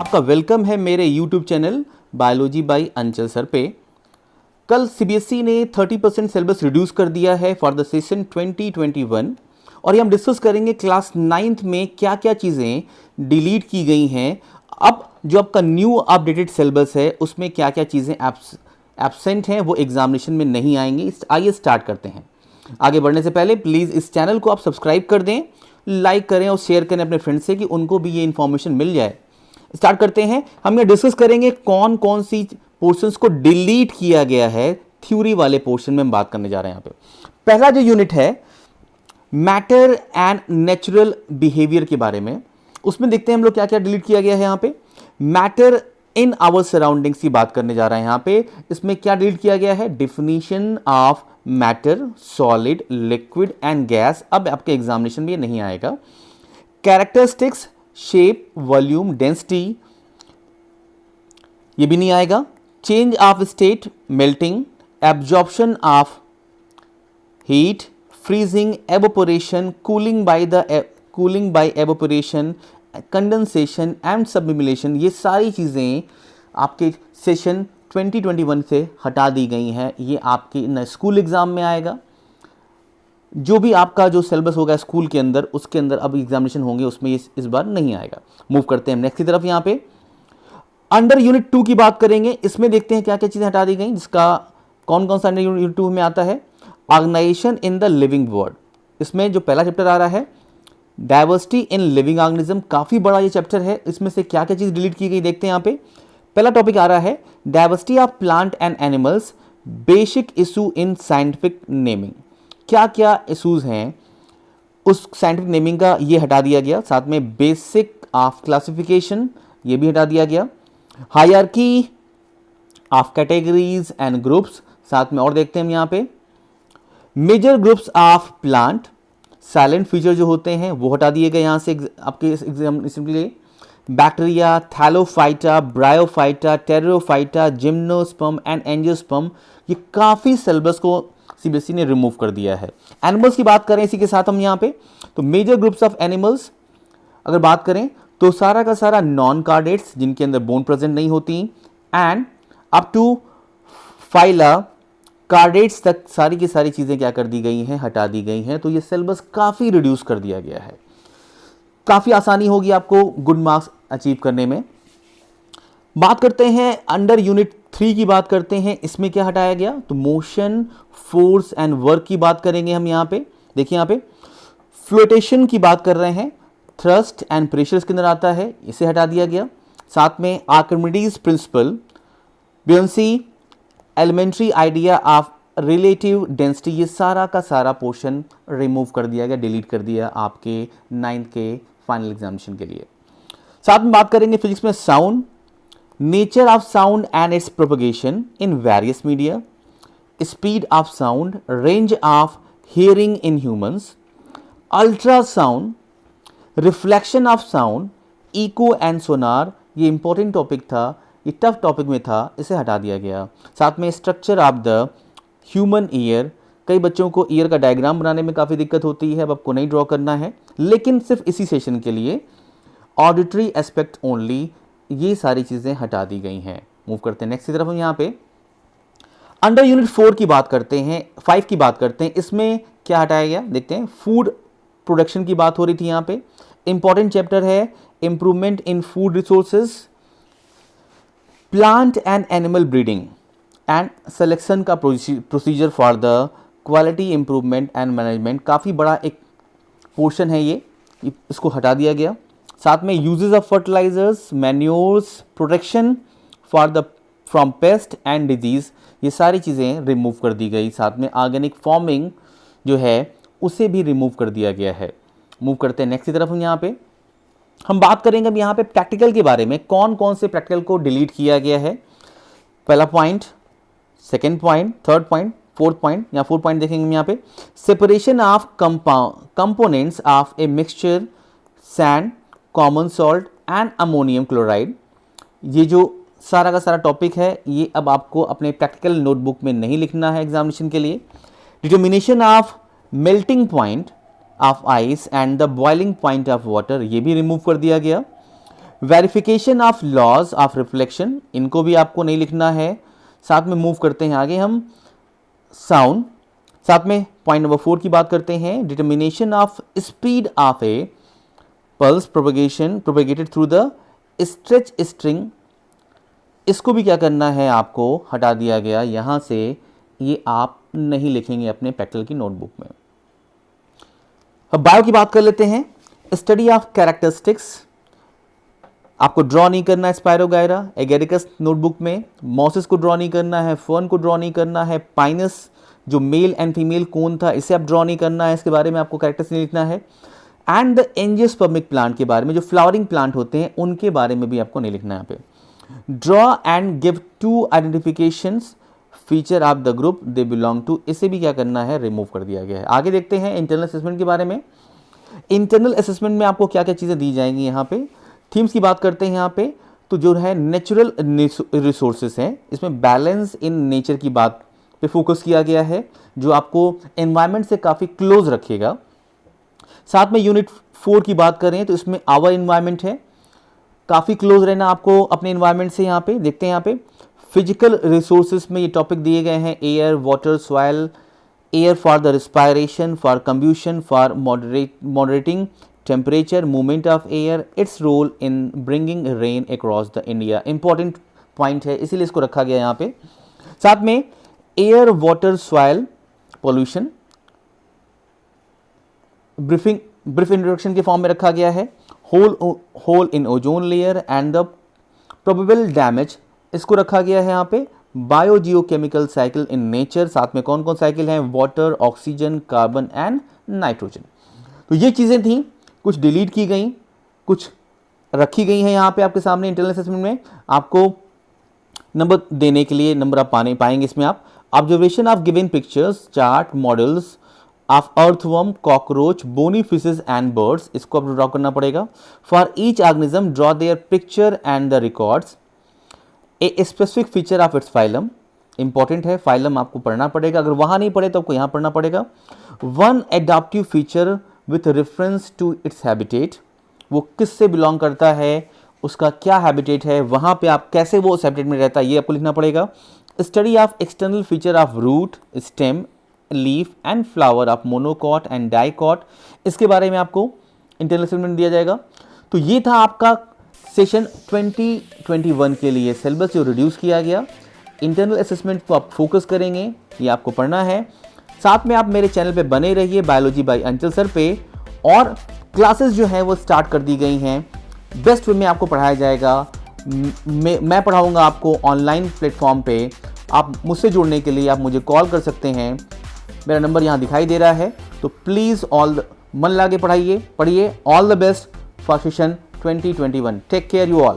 आपका वेलकम है मेरे YouTube चैनल बायोलॉजी बाय अंचल सर पे। कल CBSE ने 30% सिलेबस रिड्यूस कर दिया है फॉर द सेशन 2021 और ये हम डिस्कस करेंगे क्लास 9th में क्या क्या चीज़ें डिलीट की गई हैं। अब जो आपका न्यू अपडेटेड सिलेबस है उसमें क्या क्या चीज़ें एब्सेंट हैं, वो एग्जामिनेशन में नहीं आएंगी। आइए स्टार्ट करते हैं। आगे बढ़ने से पहले प्लीज़ इस चैनल को आप सब्सक्राइब कर दें, लाइक करें और शेयर करें अपने फ्रेंड्स से कि उनको भी ये इन्फॉर्मेशन मिल जाए। स्टार्ट करते हैं। हम ये डिस्कस करेंगे कौन कौन सी पोर्शंस को डिलीट किया गया है। थ्योरी वाले पोर्शन में हम बात करने जा रहे हैं। यहाँ पे पहला जो यूनिट है मैटर एंड नेचुरल बिहेवियर के बारे में, उसमें देखते हैं हम लोग क्या क्या डिलीट किया गया है। यहाँ पे मैटर इन आवर सराउंडिंग्स की बात करने जा रहे हैं। यहाँ पे इसमें क्या डिलीट किया गया है, definition of matter, solid, liquid and gas. अब आपके एग्जामिनेशन में ये नहीं आएगा। कैरेक्टरिस्टिक्स, शेप, वॉल्यूम, डेंसिटी, ये भी नहीं आएगा। Change of state, melting, absorption of heat, freezing, evaporation, cooling bye evaporation, condensation and sublimation, ये सारी चीज़ें आपके सेशन 2021 से हटा दी गई हैं। ये आपके स्कूल एग्जाम में आएगा। जो भी आपका जो सिलेबस होगा स्कूल के अंदर, उसके अंदर अब एग्जामिनेशन होंगे, उसमें इस बार नहीं आएगा। मूव करते हैं नेक्स्ट की तरफ। यहाँ पे अंडर यूनिट 2 की बात करेंगे। इसमें देखते हैं क्या क्या चीज़ें हटा दी गई, जिसका कौन कौन सा अंडर यूनिट 2 में आता है। Organisation in the living world, इसमें जो पहला चैप्टर आ रहा है डाइवर्सिटी इन लिविंग ऑर्गेनिज्म, काफ़ी बड़ा ये चैप्टर है। इसमें से क्या क्या चीज़ डिलीट की गई देखते हैं। यहाँ पे पहला टॉपिक आ रहा है diversity of plant and animals, basic issue in scientific naming. क्या क्या इशूज हैं उस साइंटिफिक नेमिंग का, ये हटा दिया गया। साथ में बेसिक ऑफ क्लासिफिकेशन, ये भी हटा दिया गया। Hierarchy of categories and groups, साथ में और देखते हैं हम यहाँ पे major groups of plant, salient feature जो होते हैं वो हटा दिए गए यहाँ से आपके एग्जामिनेशन के लिए। Bacteria, thallophyta, bryophyta, pteridophyta, gymnosperm and angiosperm, ये काफ़ी सिलेबस को CBSE ने रिमूव कर दिया है। एनिमल्स की बात करें इसी के साथ हम यहाँ पे, तो मेजर ग्रुप्स ऑफ एनिमल्स अगर बात करें तो सारा का सारा नॉन कार्डेट्स जिनके अंदर बोन प्रेजेंट नहीं होती, and up to phyla chordates तक सारी की सारी चीज़ें क्या कर दी गई हैं, हटा दी गई हैं। तो ये सिलेबस काफ़ी रिड्यूस कर दिया गया है। काफ़ी आसानी होगी आपको गुड मार्क्स अचीव करने में। बात करते हैं अंडर यूनिट 3 की बात करते हैं। इसमें क्या हटाया गया, तो मोशन, फोर्स एंड वर्क की बात करेंगे हम यहाँ पे। देखिए यहाँ पे फ्लोटेशन की बात कर रहे हैं, थ्रस्ट एंड प्रेशर इसके अंदर आता है, इसे हटा दिया गया। साथ में Archimedes principle, buoyancy, elementary idea of relative density, ये सारा का सारा पोर्शन रिमूव कर दिया गया, डिलीट कर दिया आपके 9th के फाइनल एग्जामिनेशन के लिए। साथ में बात करेंगे फिजिक्स में sound, nature of sound and its propagation in various media, speed of sound, range of hearing in humans, ultrasound, reflection of sound, echo and sonar, ये इंपॉर्टेंट टॉपिक था, ये टफ टॉपिक में था, इसे हटा दिया गया। साथ में structure of the human ear, कई बच्चों को ईयर का डायग्राम बनाने में काफ़ी दिक्कत होती है, अब आपको नहीं ड्रॉ करना है, लेकिन सिर्फ इसी सेशन के लिए ऑडिटरी एस्पेक्ट ओनली, ये सारी चीज़ें हटा दी गई हैं। मूव करते हैं नेक्स्ट की तरफ। हम यहाँ पे अंडर यूनिट 4 की बात करते हैं, 5 की बात करते हैं। इसमें क्या हटाया गया देखते हैं। फूड प्रोडक्शन की बात हो रही थी यहाँ पे, इंपॉर्टेंट चैप्टर है improvement in food resources, plant and animal breeding and selection का procedure for the quality improvement and management, काफ़ी बड़ा एक पोर्शन है ये, इसको हटा दिया गया। साथ में uses of fertilisers, manures, protection for the from pest and disease, ये सारी चीज़ें रिमूव कर दी गई। साथ में ऑर्गेनिक फार्मिंग जो है उसे भी रिमूव कर दिया गया है। मूव करते हैं नेक्स्ट की तरफ। यहाँ पे हम बात करेंगे अब यहाँ पे प्रैक्टिकल के बारे में, कौन कौन से प्रैक्टिकल को डिलीट किया गया है। पहला point, second point, third point, fourth point, या 4 पॉइंट देखेंगे हम यहाँ पे। Separation of components of a mixture, sand, common salt and ammonium chloride, ये जो सारा का सारा टॉपिक है ये अब आपको अपने प्रैक्टिकल नोटबुक में नहीं लिखना है एग्जामिनेशन के लिए। Determination of melting point of ice and the boiling point of water, ये भी रिमूव कर दिया गया। Verification of laws of reflection, इनको भी आपको नहीं लिखना है। साथ में मूव करते हैं आगे हम साउंड। साथ में पॉइंट नंबर 4 की बात करते हैं, determination of speed of A pulse propagated through the stretch string. इसको भी क्या करना है, आपको हटा दिया गया यहां से, ये आप नहीं लिखेंगे अपने प्रैक्टिकल की नोटबुक में। अब बायो की बात कर लेते हैं, स्टडी ऑफ कैरेक्टरिस्टिक्स। आपको ड्रॉ नहीं करना है स्पायरोगायरा, एगेरिकस नोटबुक में मॉसिस को ड्रॉ नहीं करना है, फर्न को ड्रॉ नहीं करना है, पाइनस जो मेल एंड फीमेल कोन था इसे आप ड्रॉ नहीं करना है, इसके बारे में आपको कैरेक्टर्स नहीं लिखना है। एंड द एंजियोस्पर्मिक प्लांट के बारे में, जो फ्लावरिंग प्लांट होते हैं उनके बारे में भी आपको नहीं लिखना है यहाँ पे। Draw and give 2 identifications feature of the group they belong to, इसे भी क्या करना है, रिमूव कर दिया गया है। आगे देखते हैं इंटरनल असेसमेंट के बारे में। इंटरनल असेसमेंट में आपको क्या क्या चीज़ें दी जाएंगी, यहाँ पे थीम्स की बात करते हैं। यहाँ पे तो जो है नेचुरल रिसोर्सेज हैं, इसमें बैलेंस इन नेचर की बात पे फोकस किया गया है, जो आपको एनवायरनमेंट से काफ़ी क्लोज रखेगा। साथ में यूनिट 4 की बात करें तो इसमें आवर एनवायरनमेंट है, काफ़ी क्लोज रहना आपको अपने एनवायरनमेंट से। यहाँ पे देखते हैं, यहाँ पे फिजिकल रिसोर्सेज में ये टॉपिक दिए गए हैं, air, water, soil, air for the respiration, for combustion, for moderating temperature, movement of air, its role in bringing rain across the India. Important point है, इसीलिए इसको रखा गया यहाँ पे। साथ में air, water, soil, pollution, brief introduction के फॉर्म में रखा गया है। Hole in ozone layer and the probable damage, इसको रखा गया है यहाँ पे। Biogeochemical cycle in nature, साथ में कौन कौन साइकिल हैं, water, oxygen, carbon and nitrogen. तो ये चीज़ें थी, कुछ डिलीट की गई, कुछ रखी गई हैं यहाँ पे आपके सामने इंटरनल असेसमेंट में। आपको नंबर देने के लिए नंबर आप पाएंगे इसमें आप। Observation of given pictures, chart, models of earthworm, cockroach, bony fishes and birds, इसको आपको ड्रॉ करना पड़ेगा। For each organism draw their picture and the records. A specific feature of its phylum, important है, phylum आपको पढ़ना पड़ेगा, अगर वहां नहीं पढ़े तो आपको यहाँ पढ़ना पड़ेगा। 1 adaptive feature with reference to its habitat, वो किससे बिलोंग करता है, उसका क्या हैबिटेट है, वहां पे आप कैसे वो उस हैबिटेट में रहता है, ये आपको लिखना पड़ेगा। Study of external feature of root, stem, leaf and flower of monocot and dicot, इसके बारे में आपको इंटरनल असेसमेंट दिया जाएगा। तो ये था आपका सेशन 2021 के लिए सिलेबस जो रिड्यूस किया गया। इंटरनल असेसमेंट को आप फोकस करेंगे, ये आपको पढ़ना है। साथ में आप मेरे चैनल पे बने रहिए बायोलॉजी बाय अंचल सर पे, और क्लासेस जो हैं वो स्टार्ट कर दी गई हैं, बेस्ट वे में आपको पढ़ाया जाएगा। मैं पढ़ाऊंगा आपको ऑनलाइन प्लेटफॉर्म पे। आप मुझसे जुड़ने के लिए आप मुझे कॉल कर सकते हैं, मेरा नंबर यहाँ दिखाई दे रहा है। तो प्लीज़ मन लगा के पढ़िए। All the best for session 2021। Take care you all.